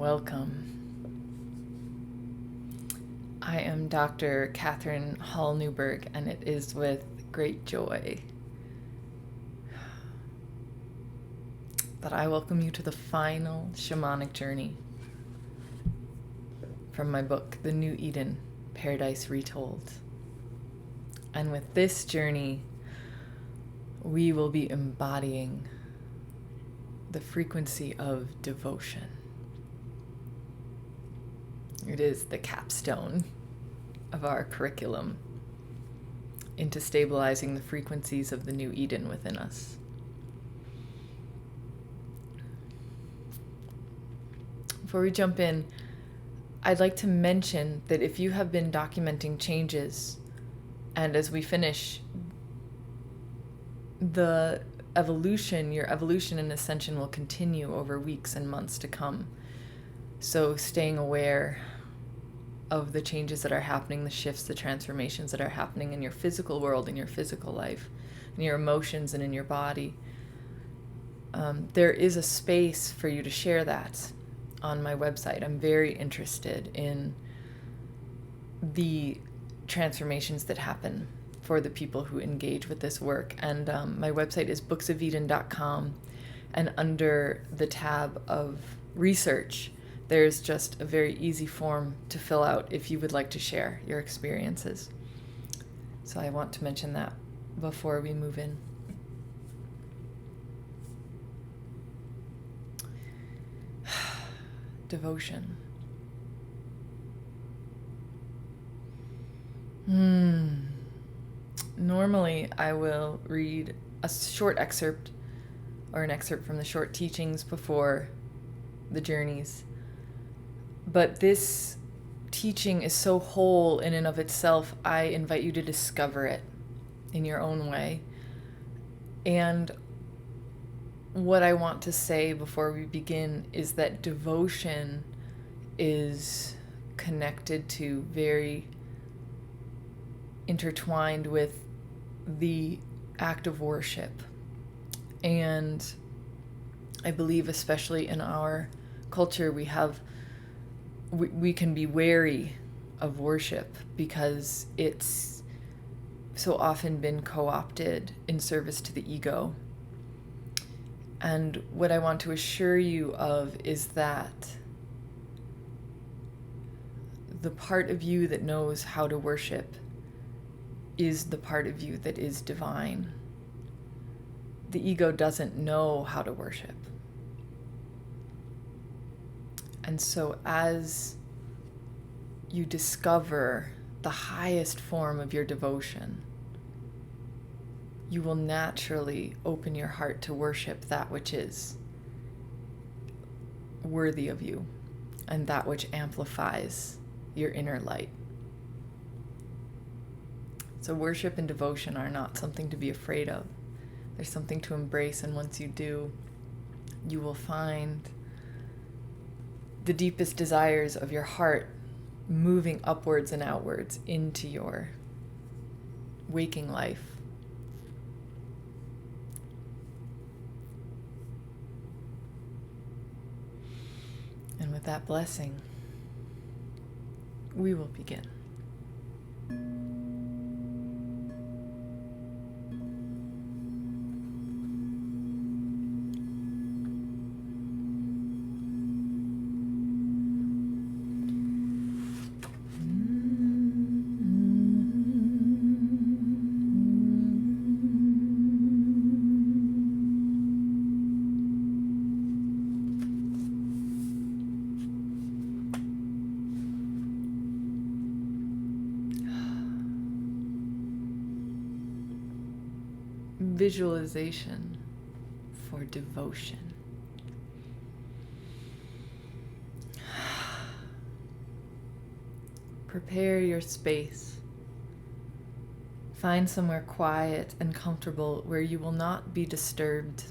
welcome. I am Dr. Katherine Hall Newburgh, and it is with great joy that I welcome you to the final Shamanic Journey from my book, The New Eden, Paradise Retold. And with this journey, we will be embodying the frequency of devotion. It is the capstone of our curriculum into stabilizing the frequencies of the new Eden within us. Before we jump in, I'd like to mention that if you have been documenting changes, and as we finish, your evolution and ascension will continue over weeks and months to come. So staying aware of the changes that are happening, the shifts, the transformations that are happening in your physical world, in your physical life, in your emotions, and in your body. There is a space for you to share that on my website. I'm very interested in the transformations that happen for the people who engage with this work. And my website is booksofeden.com, and under the tab of research, there's just a very easy form to fill out if you would like to share your experiences. So I want to mention that before we move in. Devotion. Normally, I will read a short excerpt or an excerpt from the short teachings before the journeys. But this teaching is so whole in and of itself, I invite you to discover it in your own way. And what I want to say before we begin is that devotion is connected to, very intertwined with, the act of worship. And I believe, especially in our culture, we can be wary of worship because it's so often been co-opted in service to the ego. And what I want to assure you of is that the part of you that knows how to worship is the part of you that is divine. The ego doesn't know how to worship. And so as you discover the highest form of your devotion, you will naturally open your heart to worship that which is worthy of you and that which amplifies your inner light. So worship and devotion are not something to be afraid of. There's something to embrace, and once you do, you will find the deepest desires of your heart moving upwards and outwards into your waking life. And with that blessing, we will begin. Visualization for devotion. Prepare your space. Find somewhere quiet and comfortable where you will not be disturbed.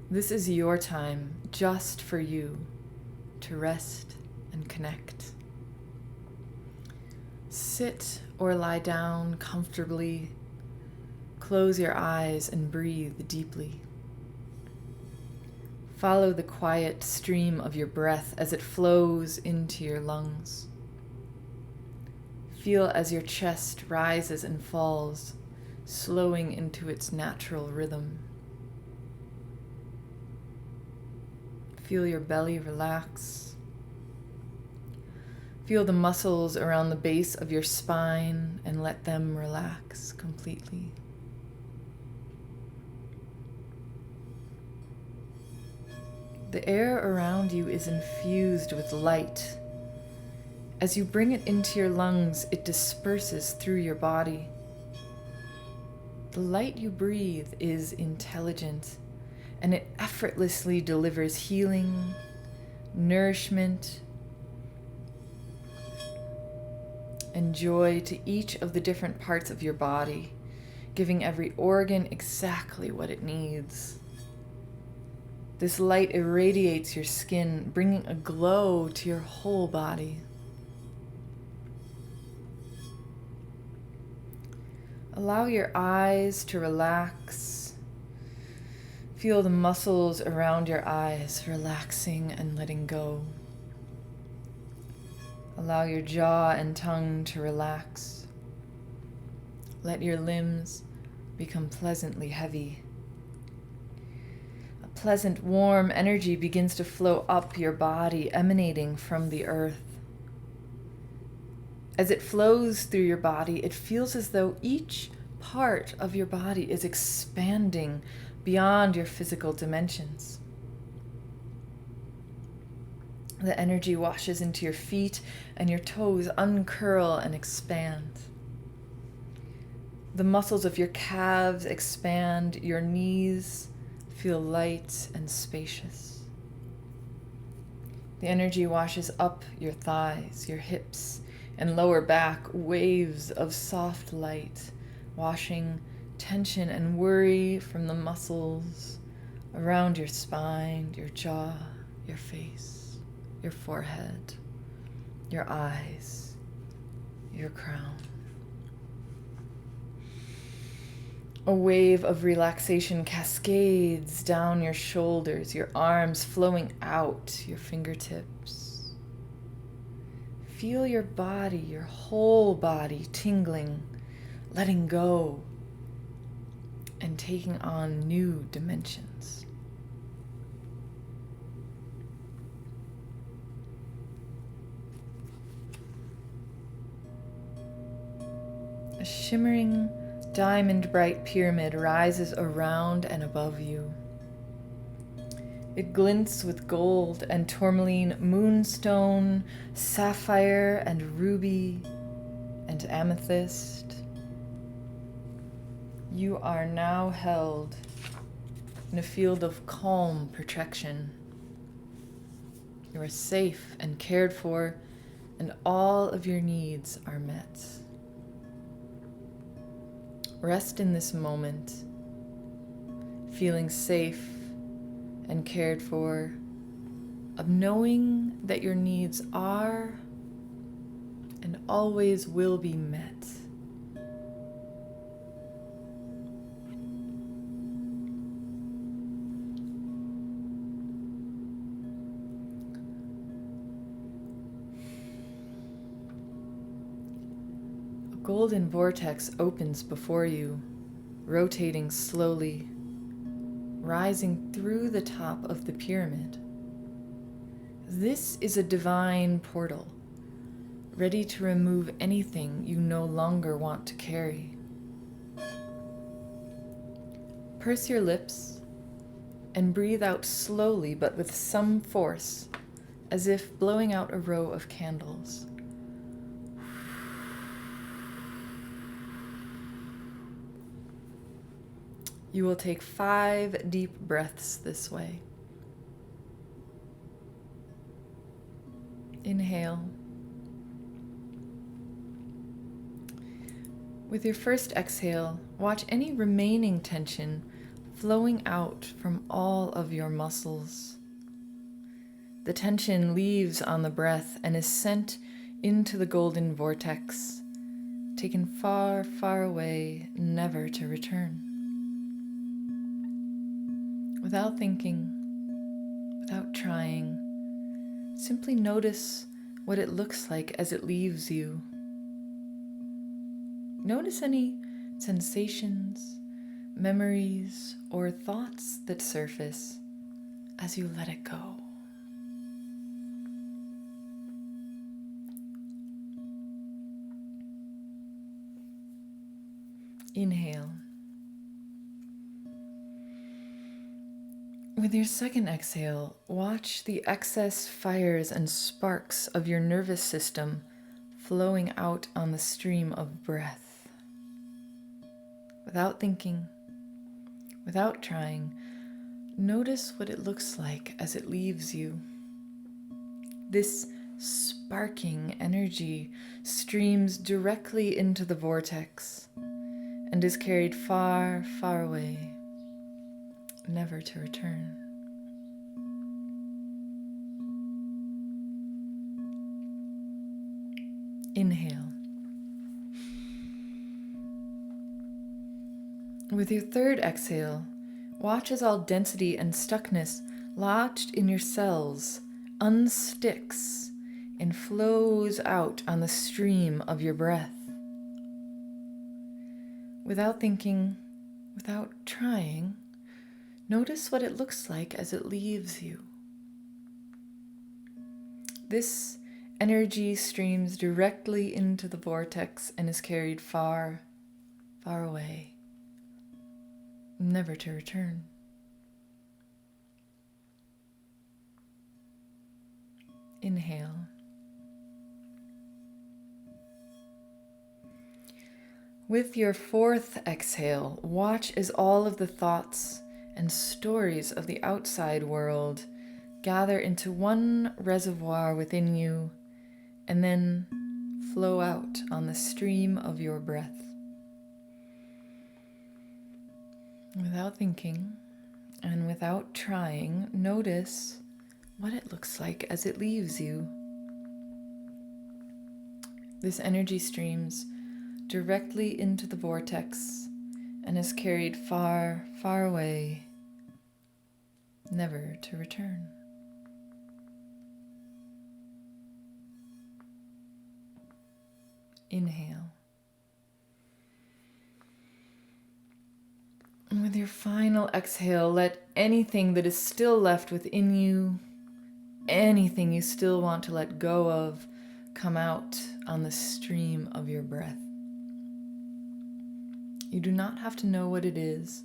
This is your time, just for you, to rest and connect. Sit or lie down comfortably. Close your eyes and breathe deeply. Follow the quiet stream of your breath as it flows into your lungs. Feel as your chest rises and falls, slowing into its natural rhythm. Feel your belly relax. Feel the muscles around the base of your spine and let them relax completely. The air around you is infused with light. As you bring it into your lungs, it disperses through your body. The light you breathe is intelligent, and it effortlessly delivers healing, nourishment, and joy to each of the different parts of your body, giving every organ exactly what it needs. This light irradiates your skin, bringing a glow to your whole body. Allow your eyes to relax. Feel the muscles around your eyes relaxing and letting go. Allow your jaw and tongue to relax. Let your limbs become pleasantly heavy. A pleasant, warm energy begins to flow up your body, emanating from the earth. As it flows through your body, it feels as though each part of your body is expanding beyond your physical dimensions. The energy washes into your feet and your toes uncurl and expand. The muscles of your calves expand, your knees feel light and spacious. The energy washes up your thighs, your hips, and lower back, waves of soft light, washing tension and worry from the muscles around your spine, your jaw, your face, your forehead, your eyes, your crown. A wave of relaxation cascades down your shoulders, your arms flowing out, your fingertips. Feel your body, your whole body tingling, letting go, and taking on new dimensions. A shimmering, diamond-bright pyramid rises around and above you. It glints with gold and tourmaline, moonstone, sapphire and ruby and amethyst. You are now held in a field of calm protection. You are safe and cared for, and all of your needs are met. Rest in this moment, feeling safe and cared for, of knowing that your needs are and always will be met. A golden vortex opens before you, rotating slowly, rising through the top of the pyramid. This is a divine portal, ready to remove anything you no longer want to carry. Purse your lips and breathe out slowly but with some force, as if blowing out a row of candles. You will take 5 deep breaths this way. Inhale. With your first exhale, watch any remaining tension flowing out from all of your muscles. The tension leaves on the breath and is sent into the golden vortex, taken far, far away, never to return. Without thinking, without trying. Simply notice what it looks like as it leaves you. Notice any sensations, memories, or thoughts that surface as you let it go. Inhale. With your second exhale, watch the excess fires and sparks of your nervous system flowing out on the stream of breath. Without thinking, without trying, notice what it looks like as it leaves you. This sparking energy streams directly into the vortex and is carried far, far away, never to return. Inhale. With your third exhale, watch as all density and stuckness lodged in your cells unsticks and flows out on the stream of your breath. Without thinking, without trying, notice what it looks like as it leaves you. This energy streams directly into the vortex and is carried far, far away, never to return. Inhale. With your fourth exhale, watch as all of the thoughts and stories of the outside world gather into one reservoir within you and then flow out on the stream of your breath. Without thinking and without trying, notice what it looks like as it leaves you. This energy streams directly into the vortex and is carried far, far away, never to return. Inhale. And with your final exhale, let anything that is still left within you, anything you still want to let go of, come out on the stream of your breath. You do not have to know what it is.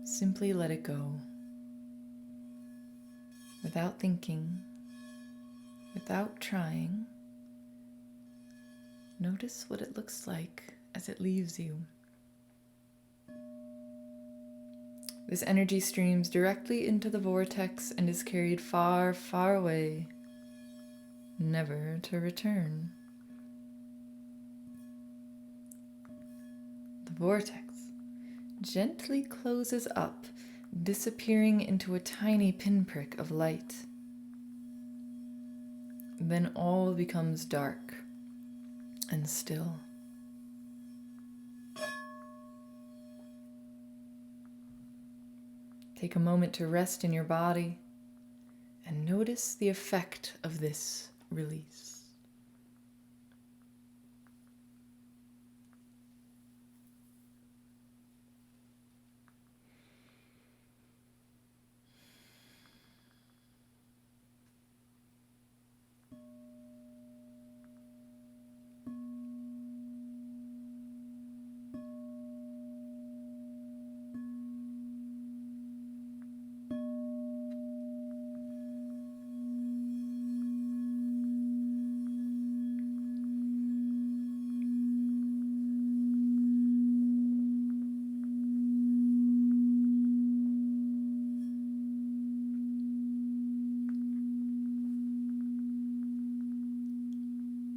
Simply let it go. Without thinking, without trying, notice what it looks like as it leaves you. This energy streams directly into the vortex and is carried far, far away, never to return. The vortex gently closes up, disappearing into a tiny pinprick of light. Then all becomes dark and still. Take a moment to rest in your body and notice the effect of this release.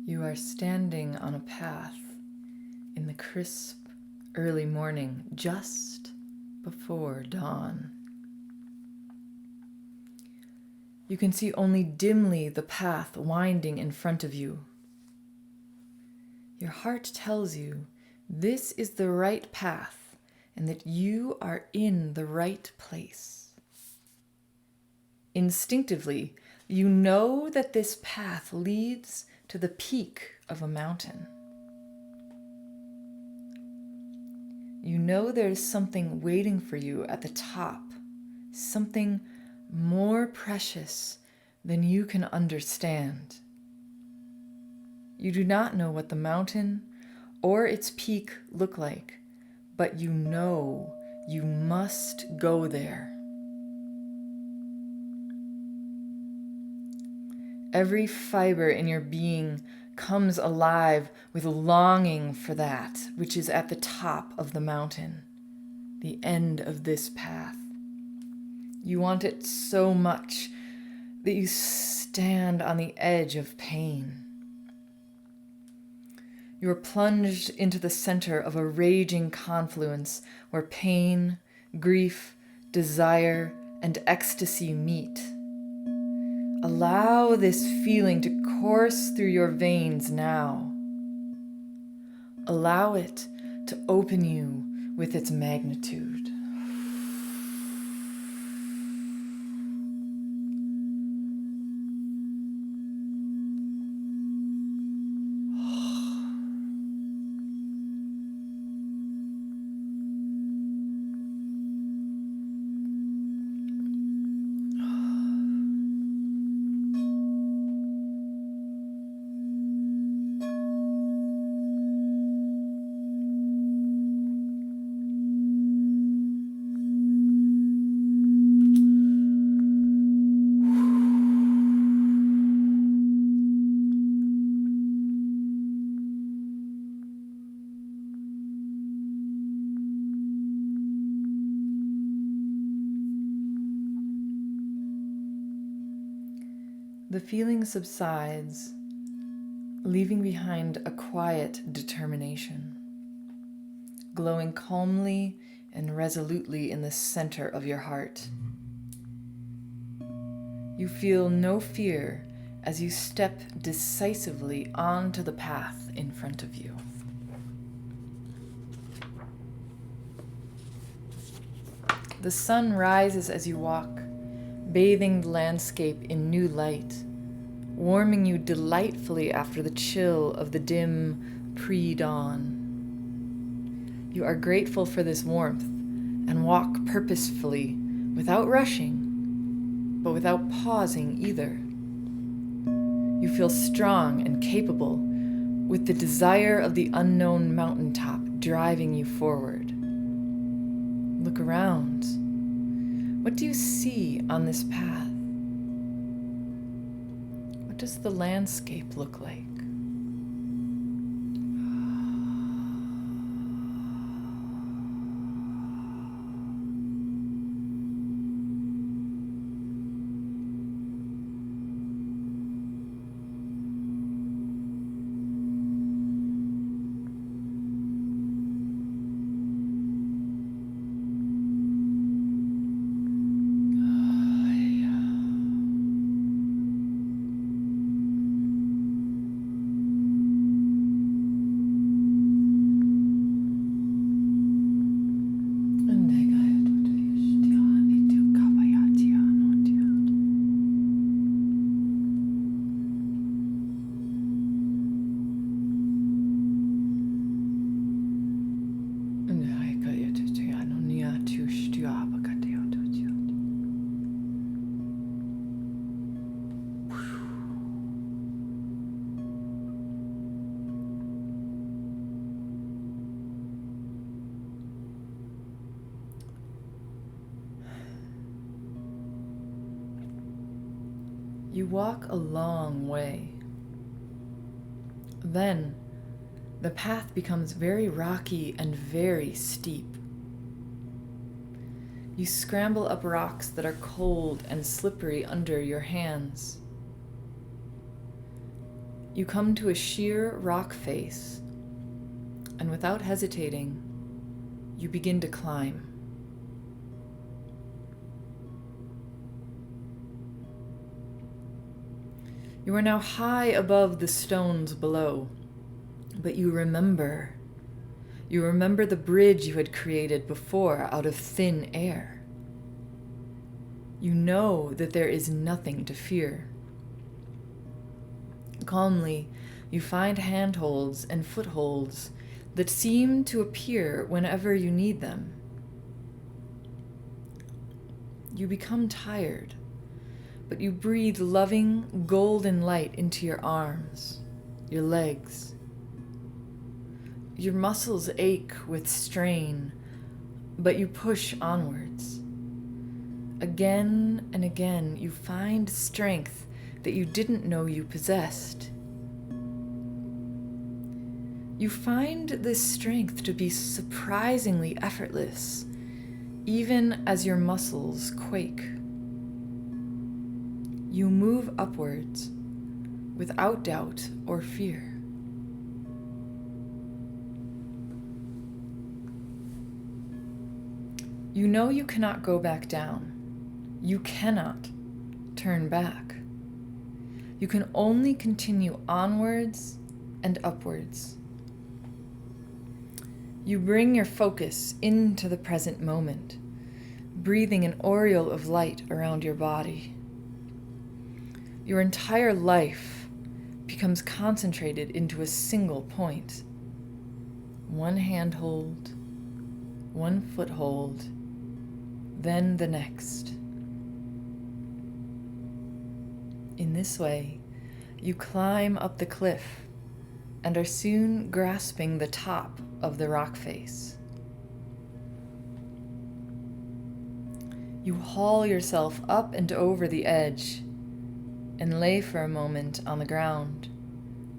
You are standing on a path in the crisp early morning, just before dawn. You can see only dimly the path winding in front of you. Your heart tells you this is the right path and that you are in the right place. Instinctively, you know that this path leads to the peak of a mountain. You know there's something waiting for you at the top, something more precious than you can understand. You do not know what the mountain or its peak look like, but you know you must go there. Every fiber in your being comes alive with longing for that which is at the top of the mountain, the end of this path. You want it so much that you stand on the edge of pain. You are plunged into the center of a raging confluence where pain, grief, desire, and ecstasy meet. Allow this feeling to course through your veins now. Allow it to open you with its magnitude. The feeling subsides, leaving behind a quiet determination, glowing calmly and resolutely in the center of your heart. You feel no fear as you step decisively onto the path in front of you. The sun rises as you walk, bathing the landscape in new light, warming you delightfully after the chill of the dim pre-dawn. You are grateful for this warmth and walk purposefully, without rushing, but without pausing either. You feel strong and capable, with the desire of the unknown mountaintop driving you forward. Look around. What do you see on this path? What does the landscape look like? You walk a long way. Then, the path becomes very rocky and very steep. You scramble up rocks that are cold and slippery under your hands. You come to a sheer rock face, and without hesitating, you begin to climb. You are now high above the stones below, but you remember the bridge you had created before out of thin air. You know that there is nothing to fear. Calmly, you find handholds and footholds that seem to appear whenever you need them. You become tired, but you breathe loving, golden light into your arms, your legs. Your muscles ache with strain, but you push onwards. Again and again, you find strength that you didn't know you possessed. You find this strength to be surprisingly effortless, even as your muscles quake. You move upwards without doubt or fear. You know you cannot go back down. You cannot turn back. You can only continue onwards and upwards. You bring your focus into the present moment, breathing an aureole of light around your body. Your entire life becomes concentrated into a single point. One handhold, one foothold, then the next. In this way, you climb up the cliff and are soon grasping the top of the rock face. You haul yourself up and over the edge and lay for a moment on the ground,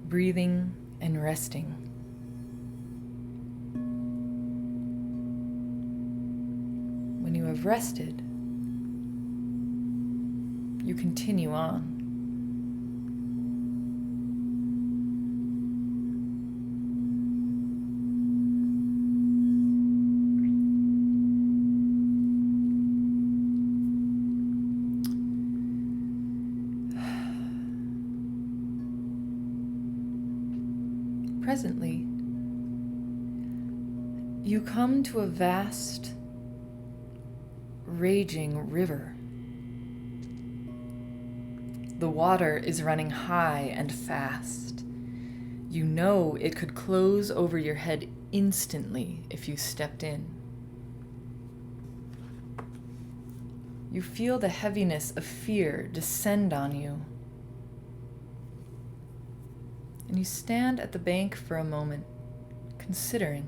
breathing and resting. When you have rested, you continue on. Presently, you come to a vast, raging river. The water is running high and fast. You know it could close over your head instantly if you stepped in. You feel the heaviness of fear descend on you. And you stand at the bank for a moment, considering.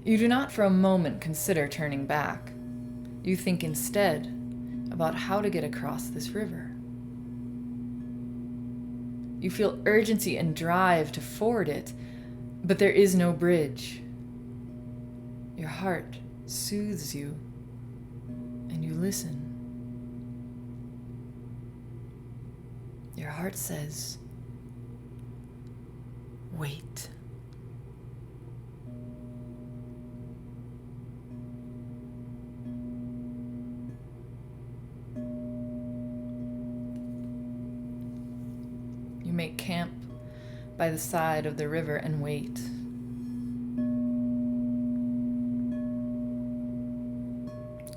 You do not for a moment consider turning back. You think instead about how to get across this river. You feel urgency and drive to ford it, but there is no bridge. Your heart soothes you, and you listen. Your heart says, wait. You make camp by the side of the river and wait.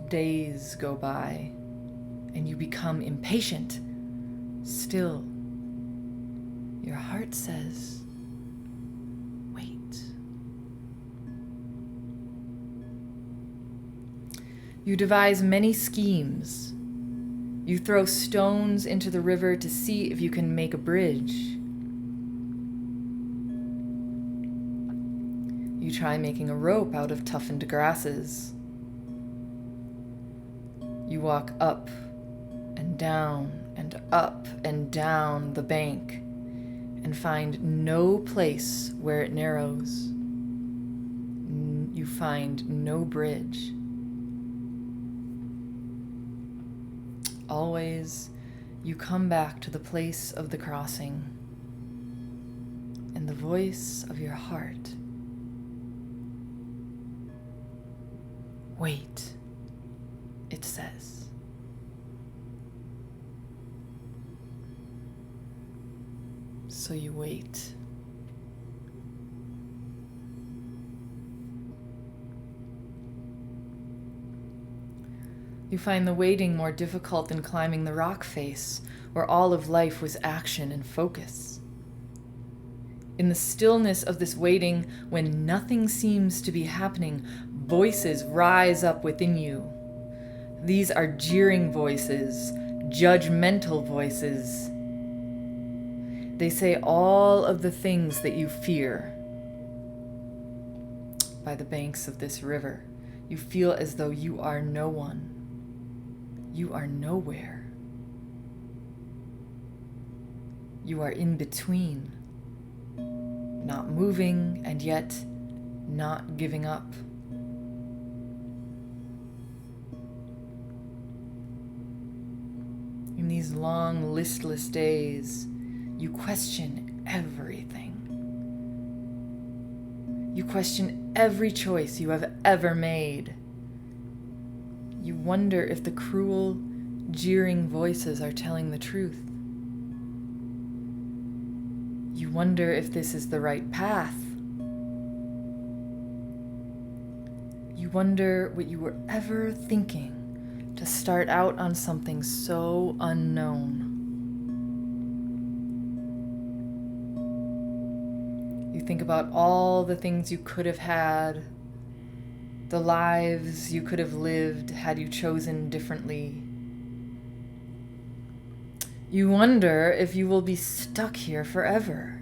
Days go by, and you become impatient. Still, your heart says, wait. You devise many schemes. You throw stones into the river to see if you can make a bridge. You try making a rope out of toughened grasses. You walk up and down and up and down the bank and find no place where it narrows. You find no bridge. Always, you come back to the place of the crossing, and the voice of your heart. Wait, it says. So you wait. You find the waiting more difficult than climbing the rock face, where all of life was action and focus. In the stillness of this waiting, when nothing seems to be happening, voices rise up within you. These are jeering voices, judgmental voices. They say all of the things that you fear. By the banks of this river, you feel as though you are no one. You are nowhere. You are in between, not moving and yet not giving up. In these long, listless days, you question everything. You question every choice you have ever made. You wonder if the cruel, jeering voices are telling the truth. You wonder if this is the right path. You wonder what you were ever thinking to start out on something so unknown. You think about all the things you could have had, the lives you could have lived had you chosen differently. You wonder if you will be stuck here forever.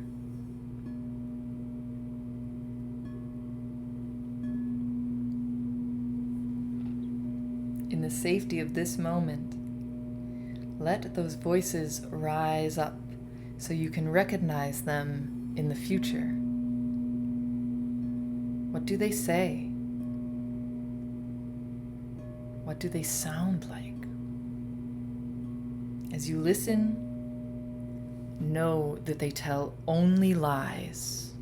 In the safety of this moment, let those voices rise up so you can recognize them in the future. What do they say? What do they sound like? As you listen, know that they tell only lies.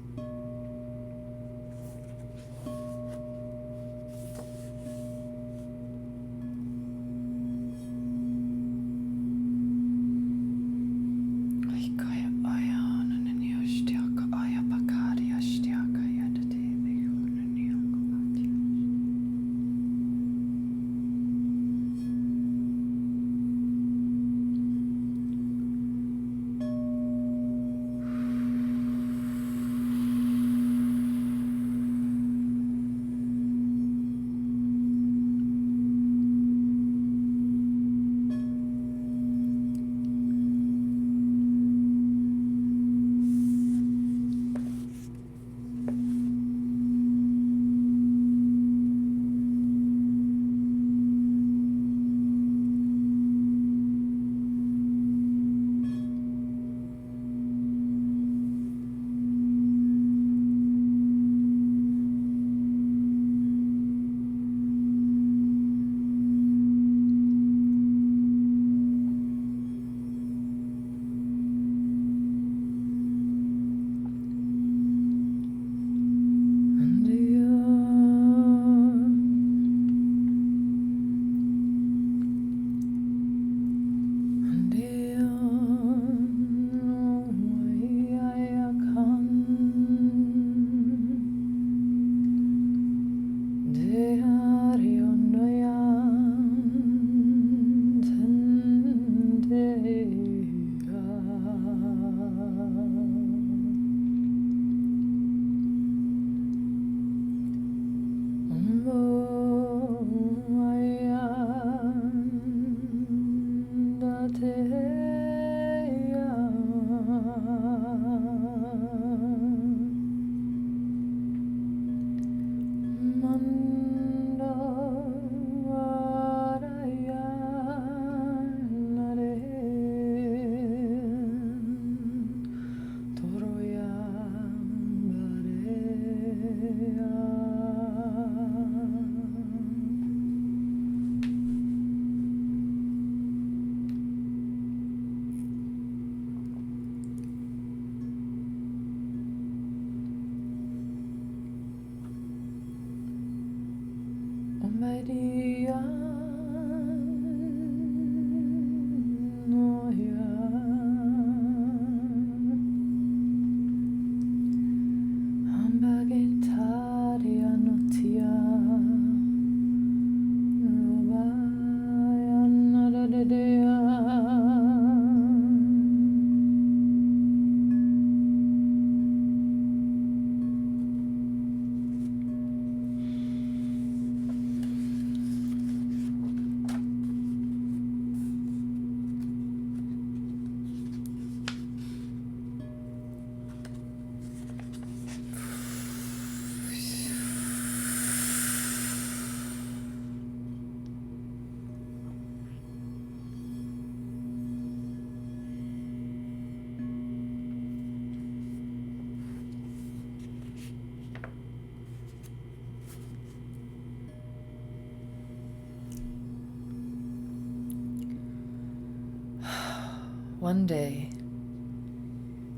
One day,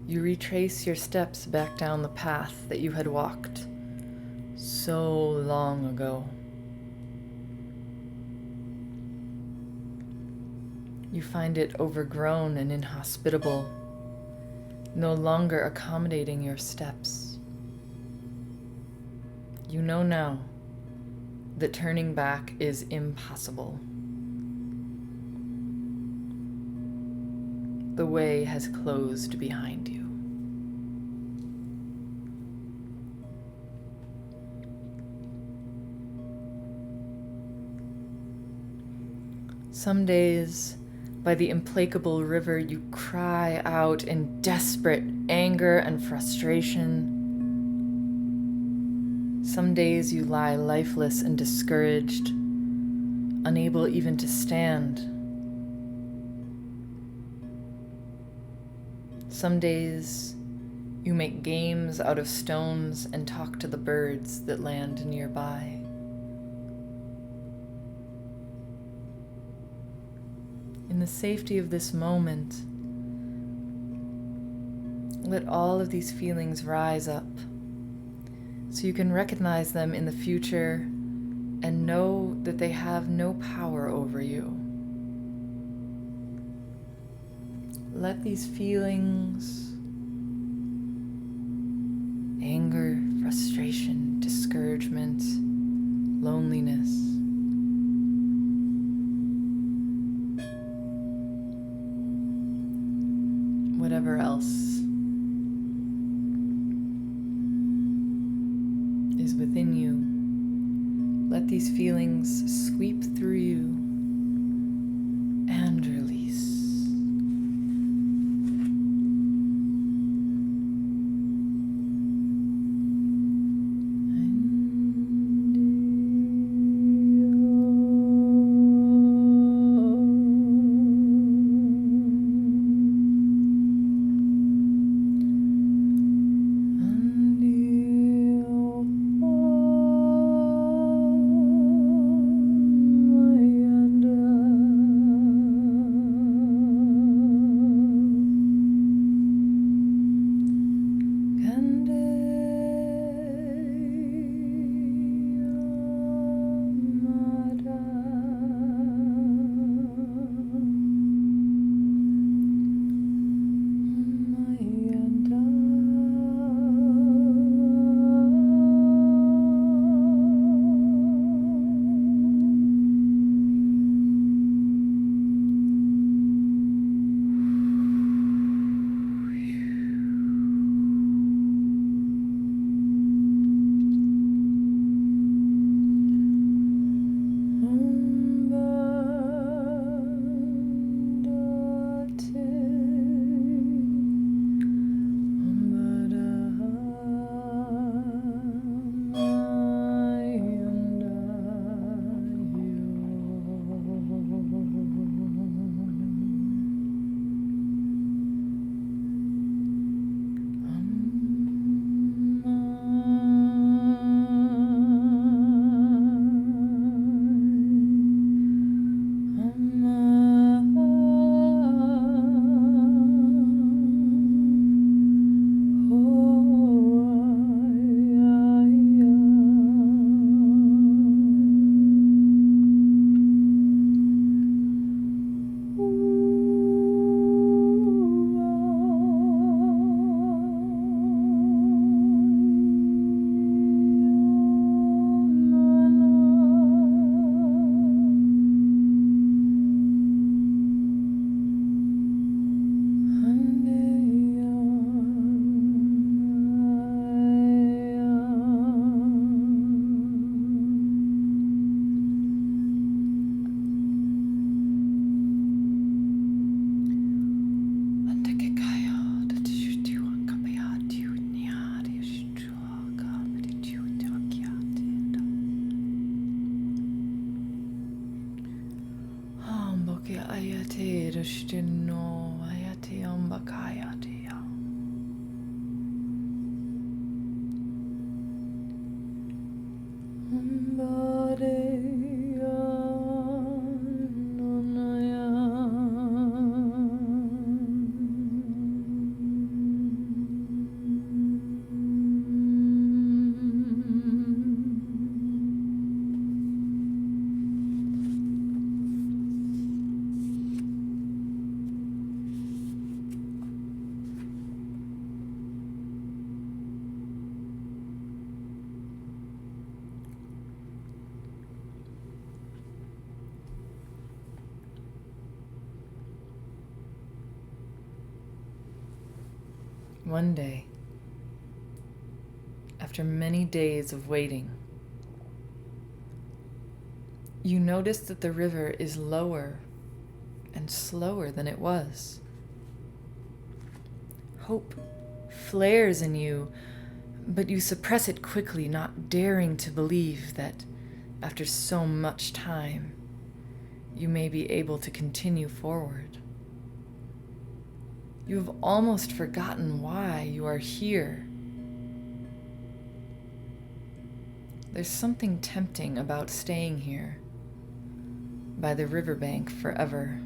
you retrace your steps back down the path that you had walked so long ago. You find it overgrown and inhospitable, no longer accommodating your steps. You know now that turning back is impossible. The way has closed behind you. Some days, by the implacable river, you cry out in desperate anger and frustration. Some days you lie lifeless and discouraged, unable even to stand. Some days you make games out of stones and talk to the birds that land nearby. In the safety of this moment, let all of these feelings rise up so you can recognize them in the future and know that they have no power over you. Let these feelings, anger, frustration, discouragement, loneliness, whatever else is within you, let these feelings sweep through you and release. One day, after many days of waiting, you notice that the river is lower and slower than it was. Hope flares in you, but you suppress it quickly, not daring to believe that after so much time, you may be able to continue forward. You have almost forgotten why you are here. There's something tempting about staying here by the riverbank forever.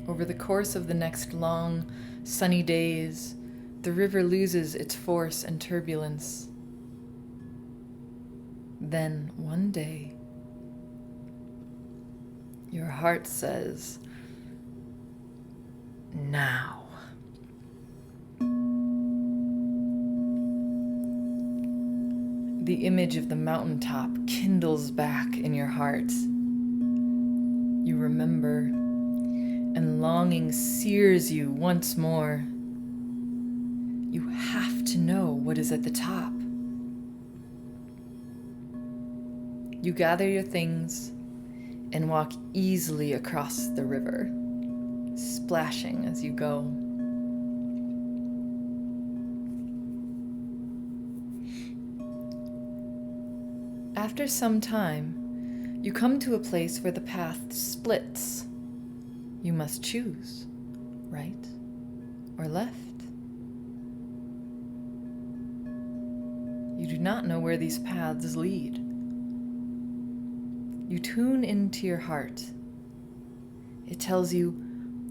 Over the course of the next long, sunny days, the river loses its force and turbulence. Then, one day, your heart says, "Now." The image of the mountaintop kindles back in your heart. You remember, and longing sears you once more. You have to know what is at the top. You gather your things and walk easily across the river, splashing as you go. After some time, you come to a place where the path splits. You must choose, right or left. You do not know where these paths lead. You tune into your heart. It tells you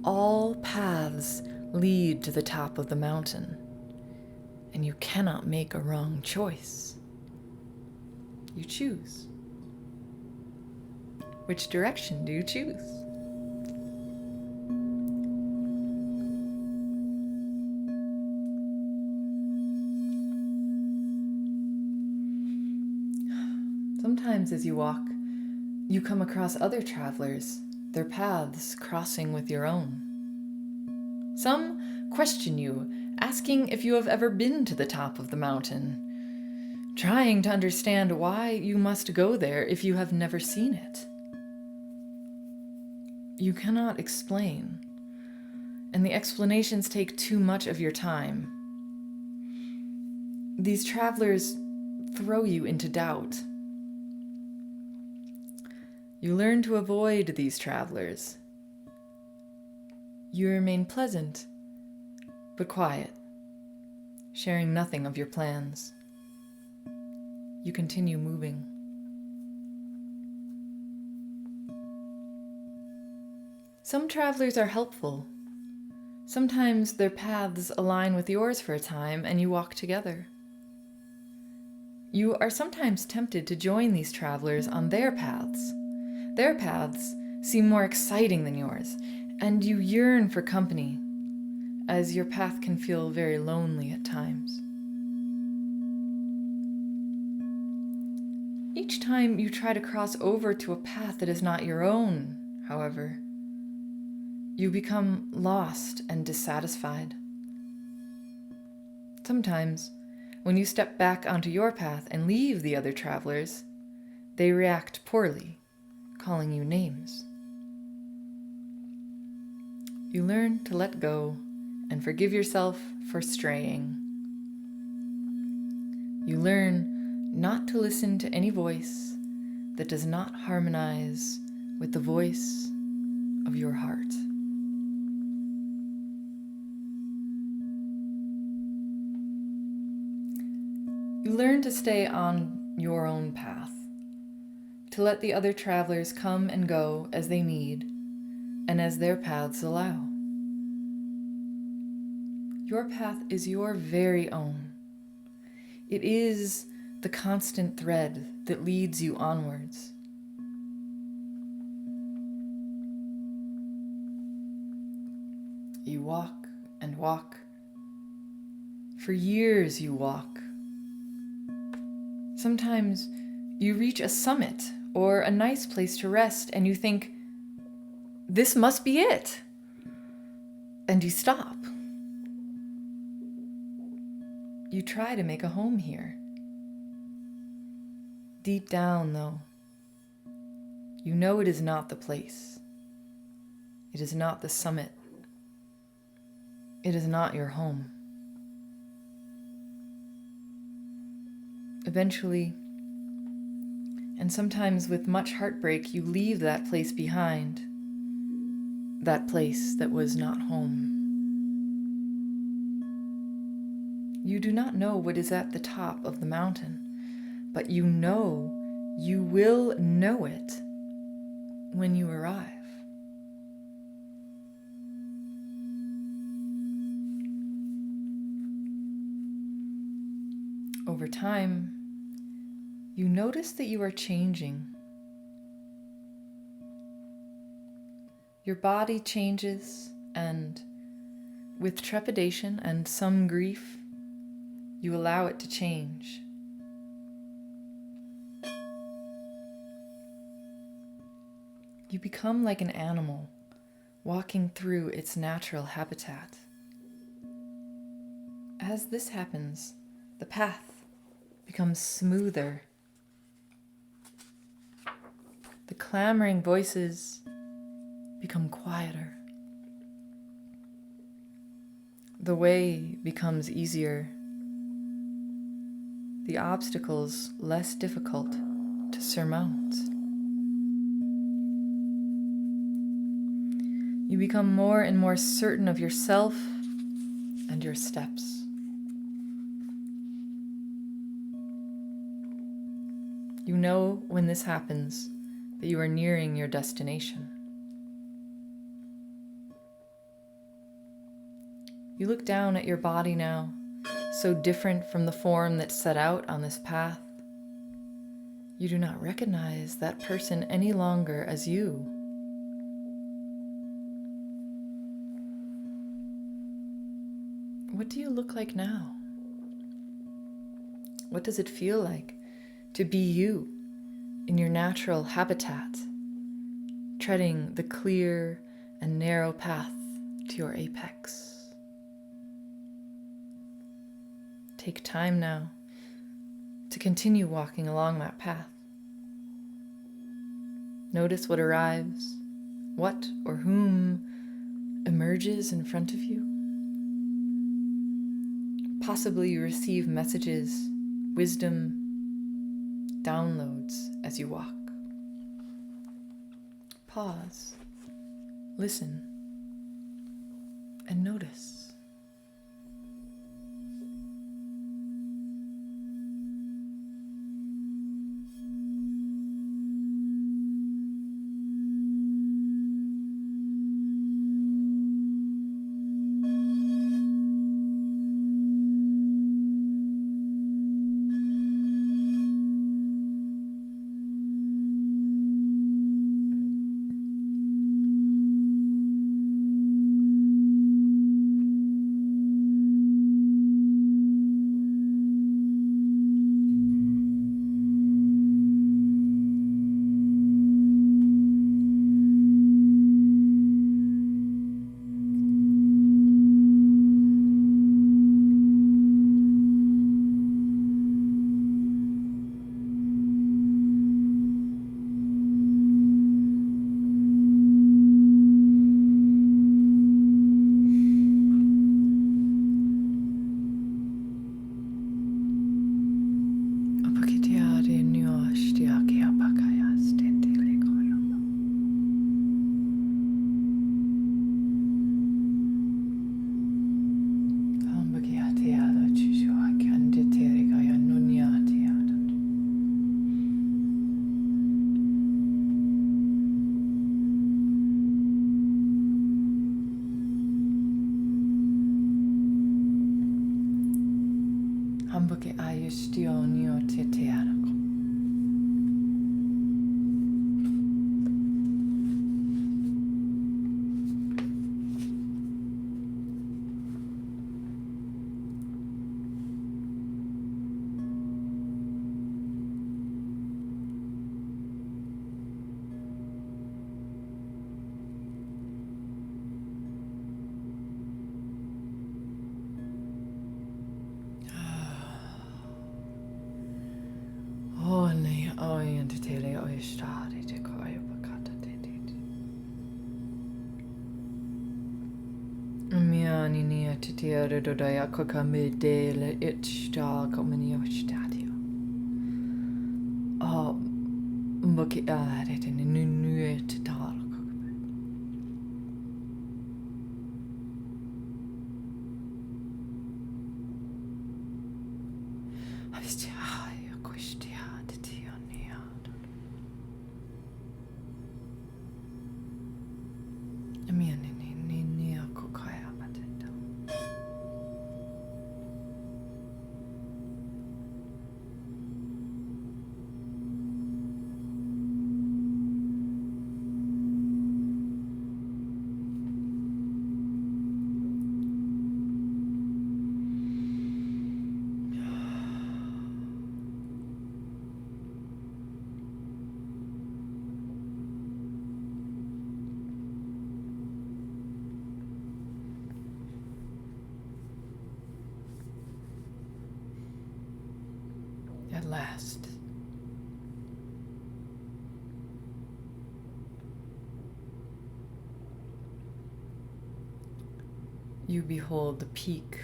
all paths lead to the top of the mountain, and you cannot make a wrong choice. You choose. Which direction do you choose? Sometimes as you walk, you come across other travelers, their paths crossing with your own. Some question you, asking if you have ever been to the top of the mountain, trying to understand why you must go there if you have never seen it. You cannot explain, and the explanations take too much of your time. These travelers throw you into doubt. You learn to avoid these travelers. You remain pleasant, but quiet, sharing nothing of your plans. You continue moving. Some travelers are helpful. Sometimes their paths align with yours for a time and you walk together. You are sometimes tempted to join these travelers on their paths. Their paths seem more exciting than yours, and you yearn for company, as your path can feel very lonely at times. Each time you try to cross over to a path that is not your own, however, you become lost and dissatisfied. Sometimes, when you step back onto your path and leave the other travelers, they react poorly, calling you names. You learn to let go and forgive yourself for straying. You learn not to listen to any voice that does not harmonize with the voice of your heart. You learn to stay on your own path, to let the other travelers come and go as they need and as their paths allow. Your path is your very own. It is the constant thread that leads you onwards. You walk and walk. For years you walk. Sometimes you reach a summit or a nice place to rest, and you think, this must be it. And you stop. You try to make a home here. Deep down, though, you know it is not the place. It is not the summit. It is not your home. Eventually, and sometimes with much heartbreak, you leave that place behind, that place that was not home. You do not know what is at the top of the mountain, but you know you will know it when you arrive. Over time, you notice that you are changing. Your body changes, and with trepidation and some grief, you allow it to change. You become like an animal walking through its natural habitat. As this happens, the path becomes smoother. The clamoring voices become quieter. The way becomes easier. The obstacles less difficult to surmount. You become more and more certain of yourself and your steps. You know when this happens that you are nearing your destination. You look down at your body now, so different from the form that set out on this path. You do not recognize that person any longer as you. What do you look like now? What does it feel like to be you in your natural habitat, treading the clear and narrow path to your apex? Take time now to continue walking along that path. Notice what arrives, what or whom emerges in front of you. Possibly you receive messages, wisdom, downloads as you walk. Pause, listen, and notice. Hambuke ayustionio teteanako. Orientatele oistade te koya bakata te te. Miani nia te te aridodaya kokame de le itchta komani oistadio. Oh, mboki are te nunu te taro kokame. Avistia koistia te te ania. Miani ni nia kokaya mateta. At last, you behold the peak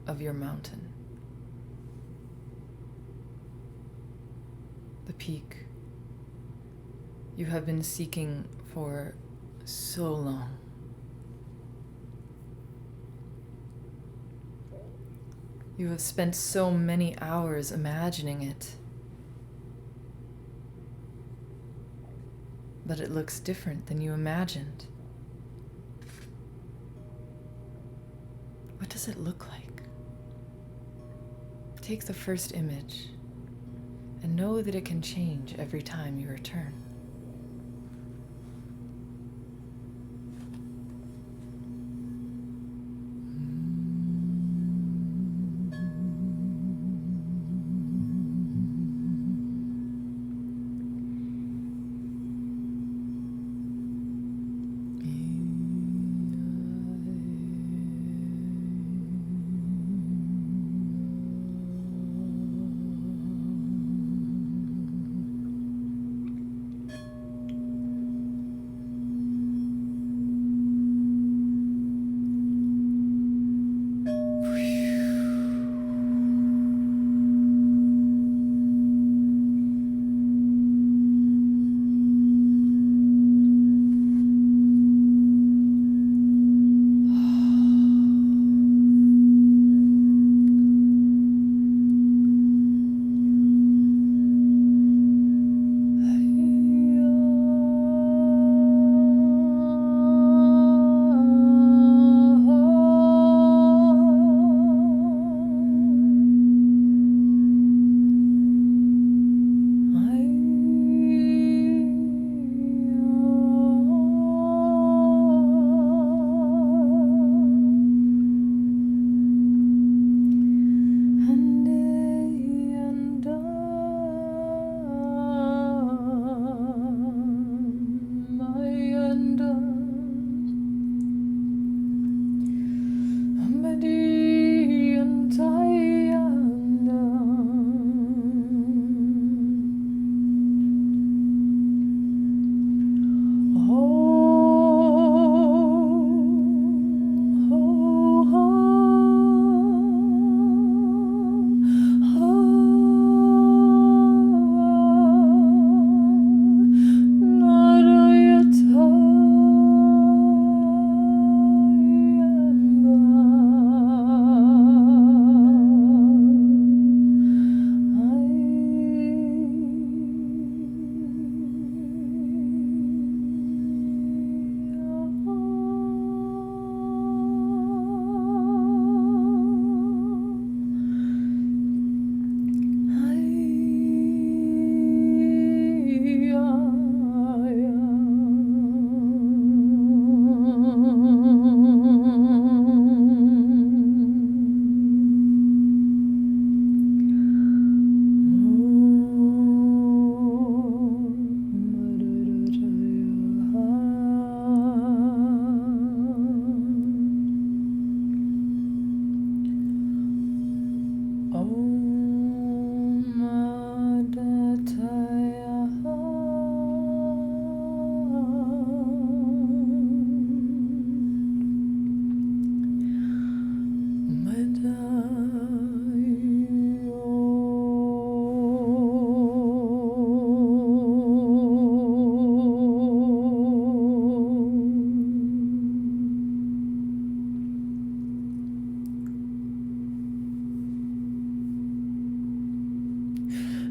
of your mountain. The peak you have been seeking for so long. You have spent so many hours imagining it, but it looks different than you imagined. What does it look like? Take the first image and know that it can change every time you return.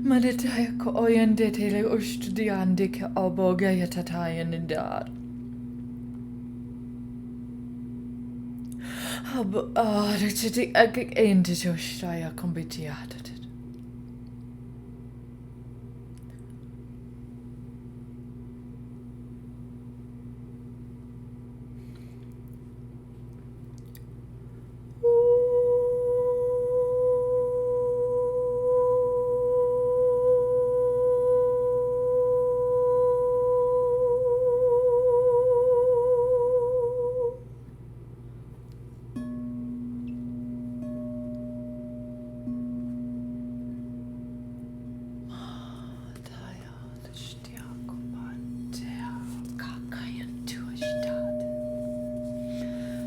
Madataya ko oyande tele ushtudiande ke obogaya tataya nindad. Hab rechiti akik ente joshtaya kombitiatat.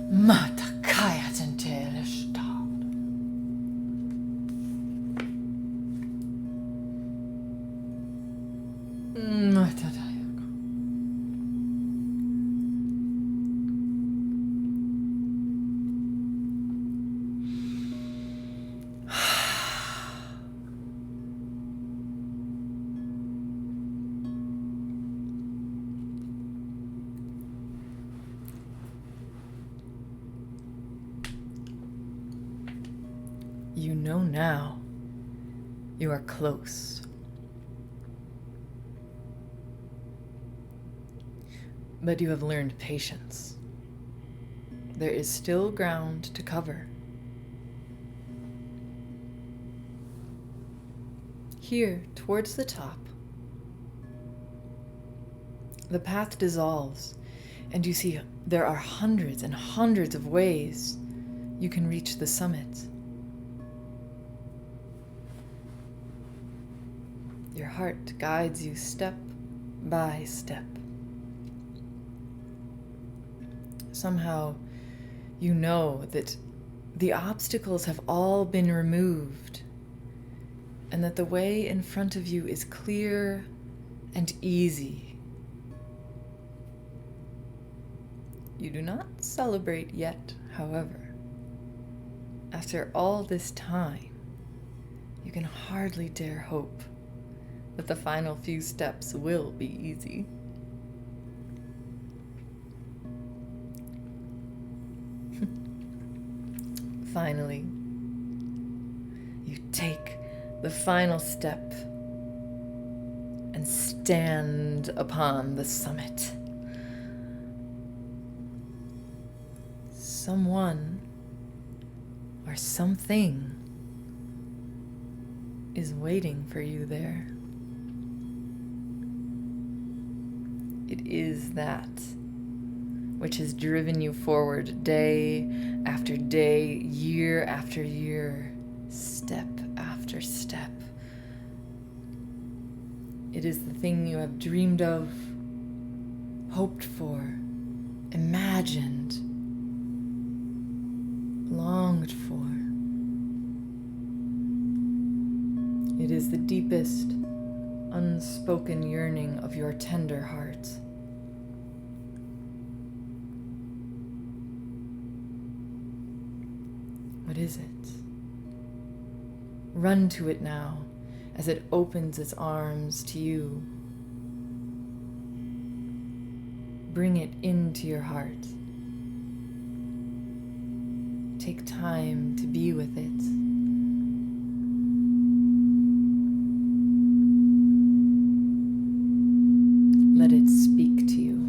Mata kaya tentele stad. Mata dayako. You know now you are close. But you have learned patience. There is still ground to cover. Here, towards the top, the path dissolves, and you see there are hundreds and hundreds of ways you can reach the summit. Your heart guides you step by step. Somehow, you know that the obstacles have all been removed, and that the way in front of you is clear and easy. You do not celebrate yet, however. After all this time, you can hardly dare hope that the final few steps will be easy. Finally, you take the final step and stand upon the summit. Someone or something is waiting for you there. It is that which has driven you forward day after day, year after year, step after step. It is the thing you have dreamed of, hoped for, imagined, longed for. It is the deepest, unspoken yearning of your tender heart. What is it? Run to it now as it opens its arms to you. Bring it into your heart. Take time to be with it. Let it speak to you.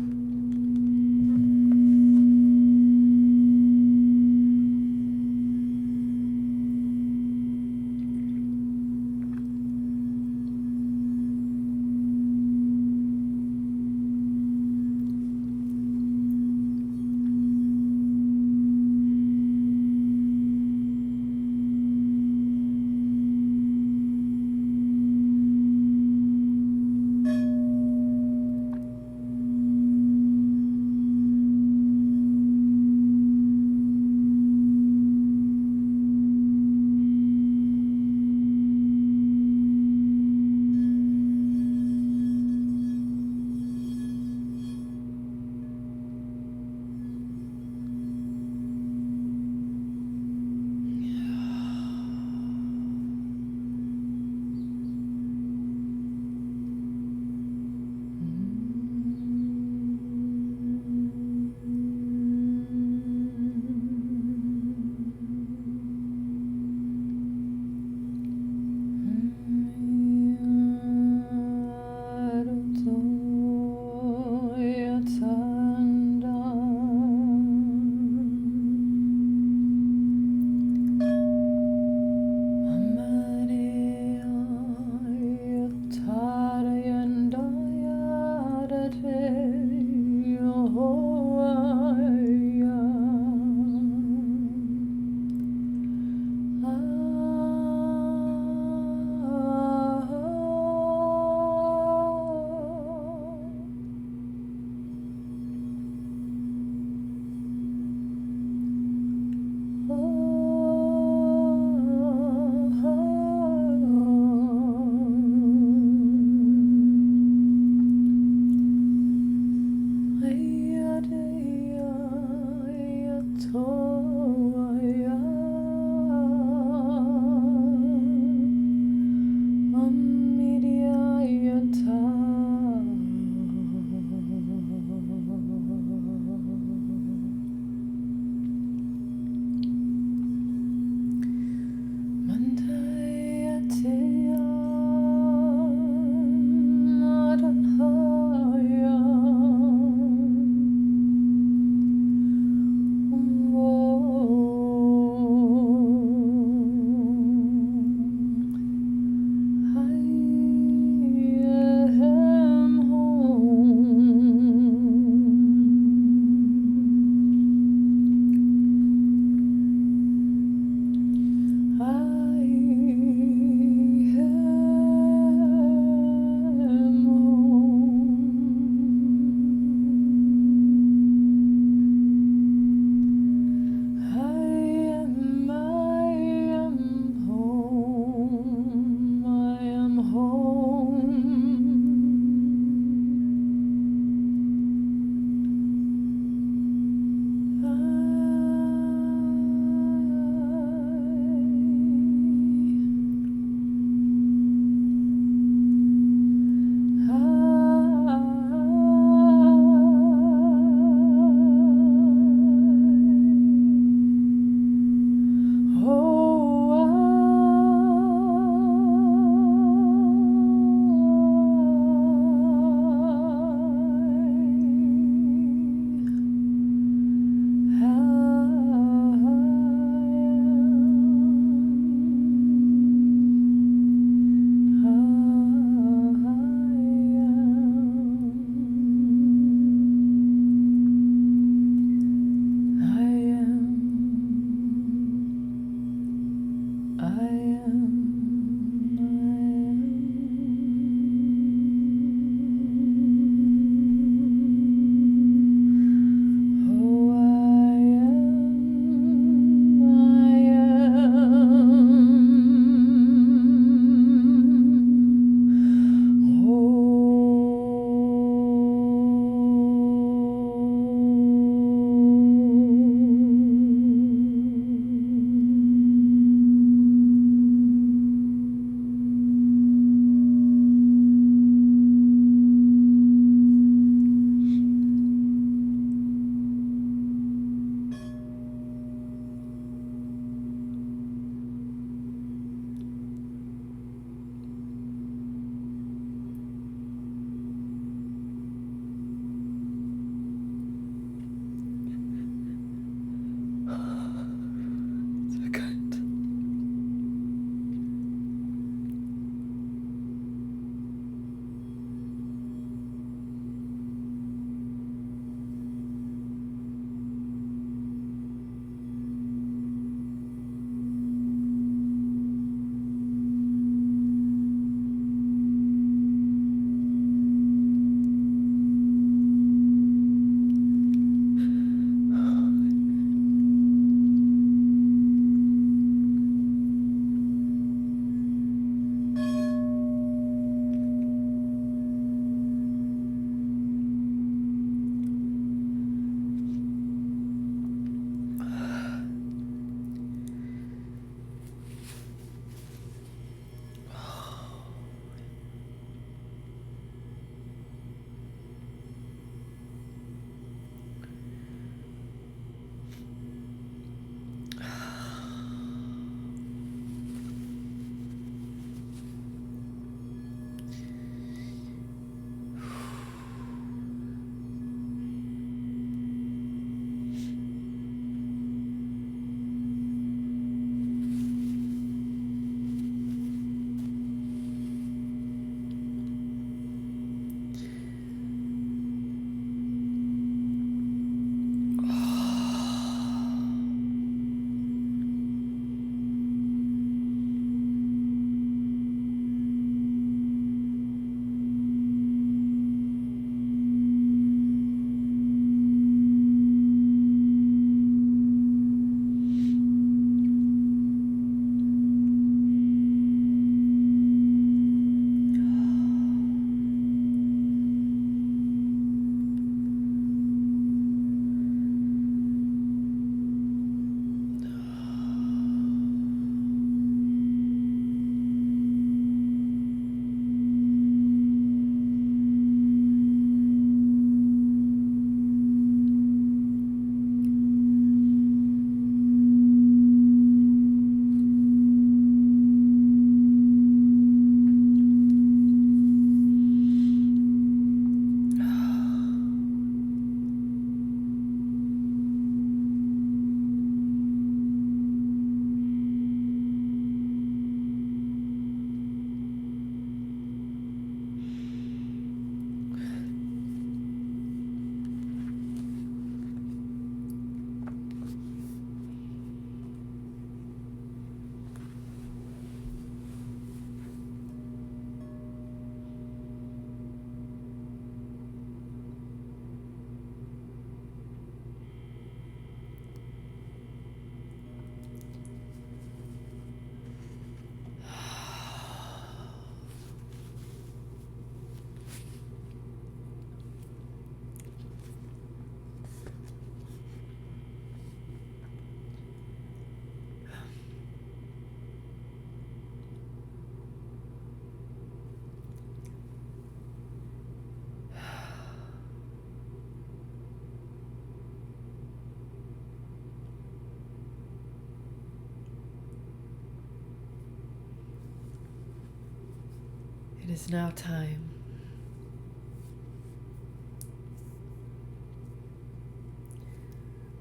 It is now time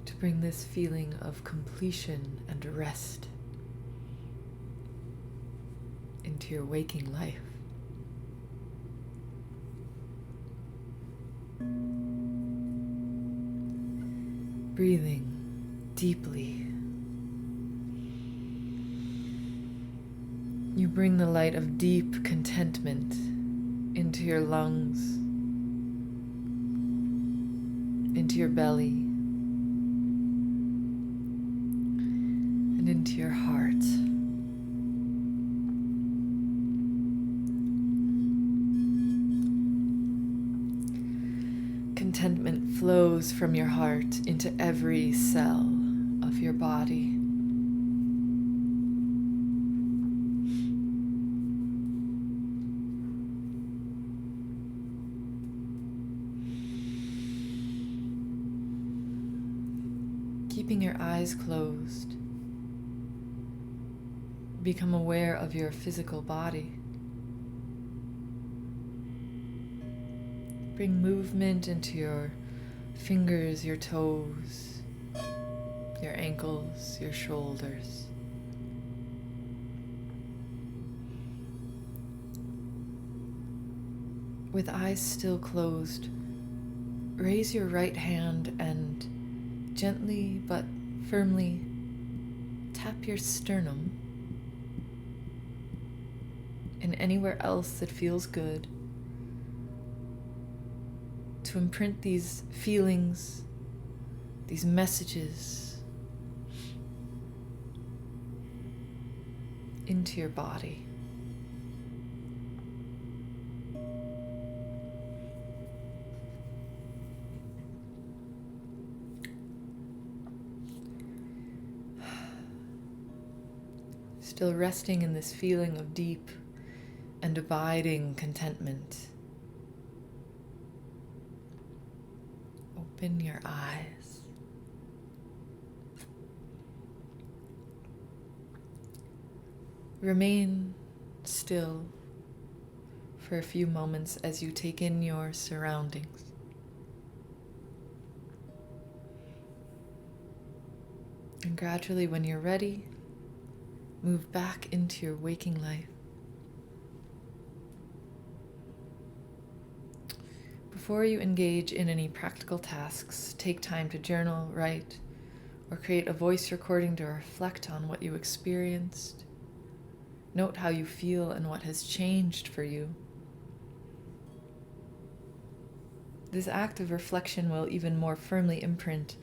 to bring this feeling of completion and rest into your waking life. Breathing deeply You bring the light of deep contentment into your lungs, into your belly, and into your heart. Contentment flows from your heart into every cell of your body. Keeping your eyes closed, become aware of your physical body. Bring movement into your fingers, your toes, your ankles, your shoulders. With eyes still closed, raise your right hand and gently but firmly tap your sternum and anywhere else that feels good to imprint these feelings, these messages into your body. Still resting in this feeling of deep and abiding contentment. Open your eyes. Remain still for a few moments as you take in your surroundings. And gradually, when you're ready, move back into your waking life. Before you engage in any practical tasks, take time to journal, write, or create a voice recording to reflect on what you experienced. Note how you feel and what has changed for you. This act of reflection will even more firmly imprint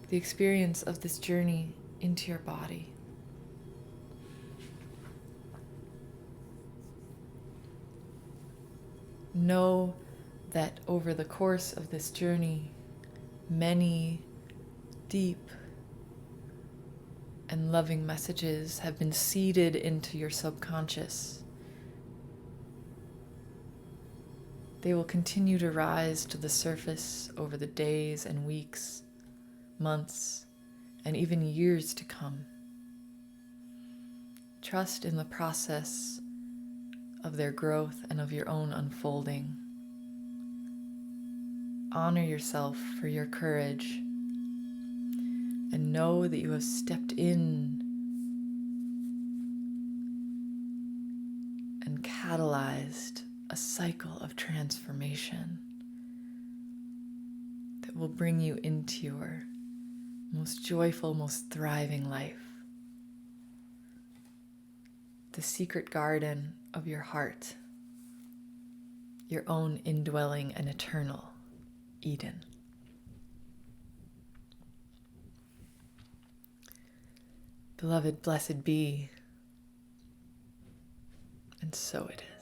the experience of this journey into your body. Know that over the course of this journey, many deep and loving messages have been seeded into your subconscious. They will continue to rise to the surface over the days and weeks, months, and even years to come. Trust in the process of their growth and of your own unfolding. Honor yourself for your courage and know that you have stepped in and catalyzed a cycle of transformation that will bring you into your most joyful, most thriving life. The secret garden of your heart, your own indwelling and eternal Eden. Beloved, blessed be, and so it is.